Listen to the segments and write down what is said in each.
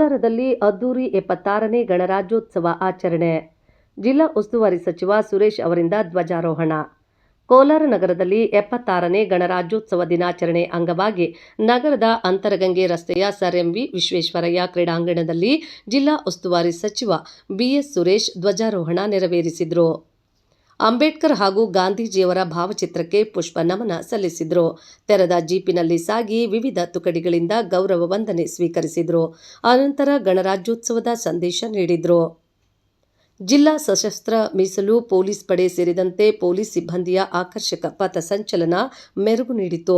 ಕೋಲಾರದಲ್ಲಿ ಅದ್ದೂರಿ 76ನೇ ಗಣರಾಜ್ಯೋತ್ಸವ ಆಚರಣೆ. ಜಿಲ್ಲಾ ಉಸ್ತುವಾರಿ ಸಚಿವ ಸುರೇಶ್ ಅವರಿಂದ ಧ್ವಜಾರೋಹಣ. ಕೋಲಾರ ನಗರದಲ್ಲಿ 76ನೇ ಗಣರಾಜ್ಯೋತ್ಸವ ದಿನಾಚರಣೆ ಅಂಗವಾಗಿ ನಗರದ ಅಂತರಗಂಗೆ ರಸ್ತೆಯ ಸರ್ ಎಂ ವಿ ವಿಶ್ವೇಶ್ವರಯ್ಯ ಕ್ರೀಡಾಂಗಣದಲ್ಲಿ ಜಿಲ್ಲಾ ಉಸ್ತುವಾರಿ ಸಚಿವ ಬಿಎಸ್ ಸುರೇಶ್ ಧ್ವಜಾರೋಹಣ ನೆರವೇರಿಸಿದರು. ಅಂಬೇಡ್ಕರ್ ಹಾಗೂ ಗಾಂಧೀಜಿಯವರ ಭಾವಚಿತ್ರಕ್ಕೆ ಪುಷ್ಪ ನಮನ ಸಲ್ಲಿಸಿದರು. ತೆರೆದ ಜೀಪಿನಲ್ಲಿ ಸಾಗಿ ವಿವಿಧ ತುಕಡಿಗಳಿಂದ ಗೌರವ ವಂದನೆ ಸ್ವೀಕರಿಸಿದರು. ಅನಂತರ ಗಣರಾಜ್ಯೋತ್ಸವದ ಸಂದೇಶ ನೀಡಿದರು. ಜಿಲ್ಲಾ ಸಶಸ್ತ್ರ ಮೀಸಲು ಪೊಲೀಸ್ ಪಡೆ ಸೇರಿದಂತೆ ಪೊಲೀಸ್ ಸಿಬ್ಬಂದಿಯ ಆಕರ್ಷಕ ಪಥ ಸಂಚಲನ ಮೆರುಗು ನೀಡಿತು.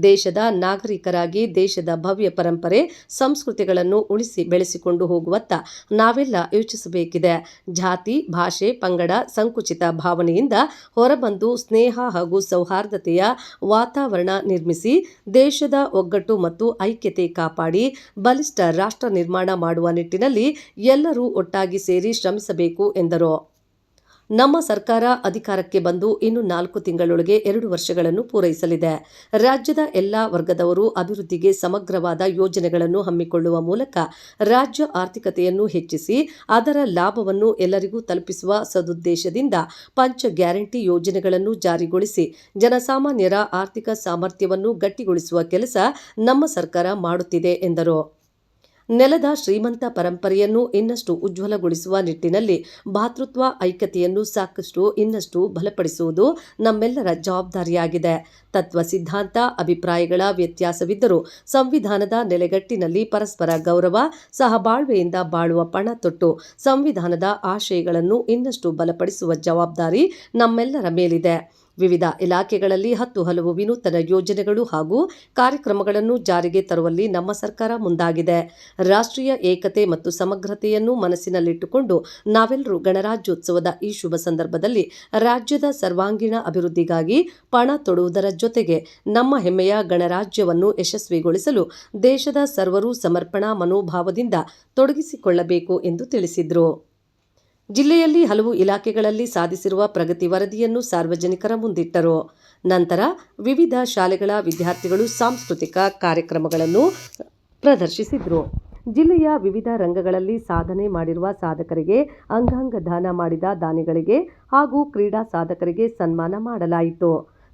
ದೇಶದ ನಾಗರಿಕರಾಗಿ ದೇಶದ ಭವ್ಯ ಪರಂಪರೆ, ಸಂಸ್ಕೃತಿಗಳನ್ನು ಉಳಿಸಿ ಬೆಳೆಸಿಕೊಂಡು ಹೋಗುವತ್ತ ನಾವೆಲ್ಲ ಯೋಚಿಸಬೇಕಿದೆ. ಜಾತಿ, ಭಾಷೆ, ಪಂಗಡ, ಸಂಕುಚಿತ ಭಾವನೆಯಿಂದ ಹೊರಬಂದು ಸ್ನೇಹ ಹಾಗೂ ಸೌಹಾರ್ದತೆಯ ವಾತಾವರಣ ನಿರ್ಮಿಸಿ ದೇಶದ ಒಗ್ಗಟ್ಟು ಮತ್ತು ಐಕ್ಯತೆ ಕಾಪಾಡಿ ಬಲಿಷ್ಠ ರಾಷ್ಟ್ರ ನಿರ್ಮಾಣ ಮಾಡುವ ನಿಟ್ಟಿನಲ್ಲಿ ಎಲ್ಲರೂ ಒಟ್ಟಾಗಿ ಸೇರಿ ಶ್ರಮಿಸಬೇಕು ಎಂದರು. ನಮ್ಮ ಸರ್ಕಾರ ಅಧಿಕಾರಕ್ಕೆ ಬಂದು ಇನ್ನು 4 ತಿಂಗಳೊಳಗೆ 2 ವರ್ಷಗಳನ್ನು ಪೂರೈಸಲಿದೆ. ರಾಜ್ಯದ ಎಲ್ಲಾ ವರ್ಗದವರು ಅಭಿವೃದ್ಧಿಗೆ ಸಮಗ್ರವಾದ ಯೋಜನೆಗಳನ್ನು ಹಮ್ಮಿಕೊಳ್ಳುವ ಮೂಲಕ ರಾಜ್ಯ ಆರ್ಥಿಕತೆಯನ್ನು ಹೆಚ್ಚಿಸಿ ಅದರ ಲಾಭವನ್ನು ಎಲ್ಲರಿಗೂ ತಲುಪಿಸುವ ಸದುದ್ದೇಶದಿಂದ ಪಂಚ ಗ್ಯಾರಂಟಿ ಯೋಜನೆಗಳನ್ನು ಜಾರಿಗೊಳಿಸಿ ಜನಸಾಮಾನ್ಯರ ಆರ್ಥಿಕ ಸಾಮರ್ಥ್ಯವನ್ನು ಗಟ್ಟಿಗೊಳಿಸುವ ಕೆಲಸ ನಮ್ಮ ಸರ್ಕಾರ ಮಾಡುತ್ತಿದೆ ಎಂದರು. ನೆಲದ ಶ್ರೀಮಂತ ಪರಂಪರೆಯನ್ನು ಇನ್ನಷ್ಟು ಉಜ್ವಲಗೊಳಿಸುವ ನಿಟ್ಟಿನಲ್ಲಿ ಭ್ರಾತೃತ್ವ ಐಕ್ಯತೆಯನ್ನು ಇನ್ನಷ್ಟು ಬಲಪಡಿಸುವುದು ನಮ್ಮೆಲ್ಲರ ಜವಾಬ್ದಾರಿಯಾಗಿದೆ. ತತ್ವ ಸಿದ್ಧಾಂತ ಅಭಿಪ್ರಾಯಗಳ ವ್ಯತ್ಯಾಸವಿದ್ದರೂ ಸಂವಿಧಾನದ ನೆಲೆಗಟ್ಟಿನಲ್ಲಿ ಪರಸ್ಪರ ಗೌರವ, ಸಹಬಾಳ್ವೆಯಿಂದ ಬಾಳುವ ಪಣ ತೊಟ್ಟು ಸಂವಿಧಾನದ ಆಶಯಗಳನ್ನು ಇನ್ನಷ್ಟು ಬಲಪಡಿಸುವ ಜವಾಬ್ದಾರಿ ನಮ್ಮೆಲ್ಲರ ಮೇಲಿದೆ. ವಿವಿಧ ಇಲಾಖೆಗಳಲ್ಲಿ 10 ಹಲವು ವಿನೂತನ ಯೋಜನೆಗಳು ಹಾಗೂ ಕಾರ್ಯಕ್ರಮಗಳನ್ನು ಜಾರಿಗೆ ತರುವಲ್ಲಿ ನಮ್ಮ ಸರ್ಕಾರ ಮುಂದಾಗಿದೆ. ರಾಷ್ಟ್ರೀಯ ಏಕತೆ ಮತ್ತು ಸಮಗ್ರತೆಯನ್ನು ಮನಸ್ಸಿನಲ್ಲಿಟ್ಟುಕೊಂಡು ನಾವೆಲ್ಲರೂ ಗಣರಾಜ್ಯೋತ್ಸವದ ಈ ಶುಭ ಸಂದರ್ಭದಲ್ಲಿ ರಾಜ್ಯದ ಸರ್ವಾಂಗೀಣ ಅಭಿವೃದ್ಧಿಗಾಗಿ ಪಣ ತೊಡುವುದರ ಜೊತೆಗೆ ನಮ್ಮ ಹೆಮ್ಮೆಯ ಗಣರಾಜ್ಯವನ್ನು ಯಶಸ್ವಿಗೊಳಿಸಲು ದೇಶದ ಸರ್ವರೂ ಸಮರ್ಪಣಾ ಮನೋಭಾವದಿಂದ ತೊಡಗಿಸಿಕೊಳ್ಳಬೇಕು ಎಂದು ತಿಳಿಸಿದರು. ಜಿಲ್ಲೆಯಲ್ಲಿ ಹಲವು ಇಲಾಖೆಗಳಲ್ಲಿ ಸಾಧಿಸಿರುವ ಪ್ರಗತಿ ವರದಿಯನ್ನು ಸಾರ್ವಜನಿಕರ ಮುಂದಿಟ್ಟರು. ನಂತರ ವಿವಿಧ ಶಾಲೆಗಳ ವಿದ್ಯಾರ್ಥಿಗಳು ಸಾಂಸ್ಕೃತಿಕ ಕಾರ್ಯಕ್ರಮಗಳನ್ನು ಪ್ರದರ್ಶಿಸಿದರು. ಜಿಲ್ಲೆಯ ವಿವಿಧ ರಂಗಗಳಲ್ಲಿ ಸಾಧನೆ ಮಾಡಿರುವ ಸಾಧಕರಿಗೆ, ಅಂಗಾಂಗ ದಾನ ಮಾಡಿದ ದಾನಿಗಳಿಗೆ ಹಾಗೂ ಕ್ರೀಡಾ ಸಾಧಕರಿಗೆ ಸನ್ಮಾನ ಮಾಡಲಾಯಿತು.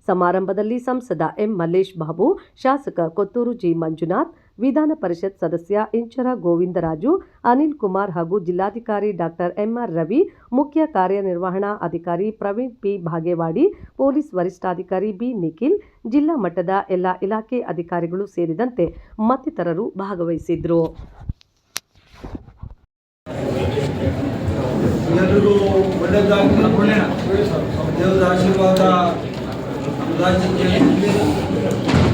ಸಮಾರಂಭದಲ್ಲಿ ಸಂಸದ ಎಂ ಮಲ್ಲೇಶ್ ಬಾಬು, ಶಾಸಕ ಕೊತ್ತೂರು ಜಿ ಮಂಜುನಾಥ್, ವಿಧಾನ ಪರಿಷತ್ ಸದಸ್ಯ ಇಂಚರ ಗೋವಿಂದರಾಜು, ಅನಿಲ್ ಕುಮಾರ್ ಹಾಗೂ ಜಿಲ್ಲಾಧಿಕಾರಿ ಡಾ ಎಂಆರ್ ರವಿ, ಮುಖ್ಯ ಕಾರ್ಯನಿರ್ವಹಣಾ ಅಧಿಕಾರಿ ಪ್ರವೀಣ್ ಪಿ ಭಾಗೇವಾಡಿ, ಪೊಲೀಸ್ ವರಿಷ್ಠಾಧಿಕಾರಿ ಬಿ ನಿಖಿಲ್, ಜಿಲ್ಲಾ ಮಟ್ಟದ ಎಲ್ಲ ಇಲಾಖೆ ಅಧಿಕಾರಿಗಳು ಸೇರಿದಂತೆ ಮತ್ತಿತರರು ಭಾಗವಹಿಸಿದ್ರು. ಎಲ್ಲರಿಗೂ ಒಳ್ಳೆಯದಾಗಲಿ, ದೇವರ ಆಶೀರ್ವಾದ ರಾಜ್ಯಕ್ಕೆ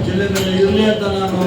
ಜಿಲ್ಲೆಯಲ್ಲಿ ಇರಲಿ ಅಂತ ನಾನು